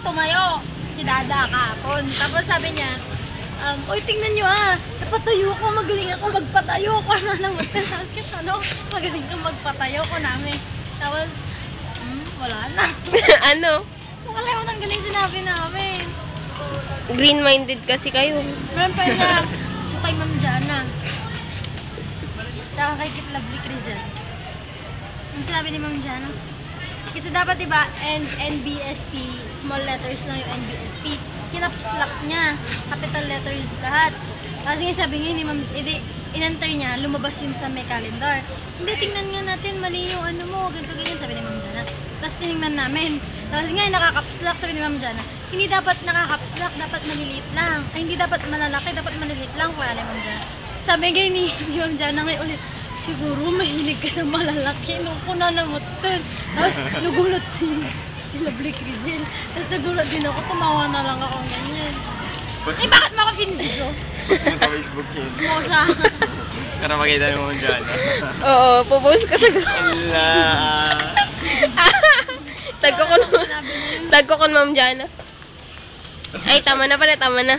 tumayo si Dada kahapon. Tapos sabi niya, oy, tingnan nyo napatayo ko, magaling ako magpatayo ko na naman. Tapos ano, magaling ka magpatayo ko namin. Tapos, wala na. Ano? Wala mo nang galing sinabi namin. Green-minded kasi kayo. Meron pa niya, yung kay Ma'am Jana. Saka kay Kit Lovely Crizel. Ang sinabi ni Ma'am Jana? Kasi dapat diba, NBSP, small letters lang yung NBSP. Kinaps-lock niya, capital letters lahat. Tapos nga sabi niya, in-enter niya, lumabas yun sa may calendar. Hindi, tingnan nga natin, mali yung ano mo, ganito ganyan, sabi ni Ma'am Jana. Tapos tinignan namin. Tapos nga, nakakaps-lock, sabi ni Ma'am Jana. Hindi dapat nakakaps-lock, dapat maliliit lang. Ay, hindi dapat malalaki, dapat maliliit lang, kaya ni Ma'am Jana. Sabi nga ni Ma'am Jana ngayon ulit, siguro mahilig ka sa malalaki, nung kuna na mo ito. Tapos nagulat si Lovely Crizel. Tapos nagulat din ako, tumawa na lang ako ganyan. Eh, bakit mo ako pinidyo? Post mo sa Facebook yun. Post mo siya. Para makita mo dyan. Oo, pupost ka sa Ala. Tag ko kon Ma'am Jana. Ay, tama na pala, tama na.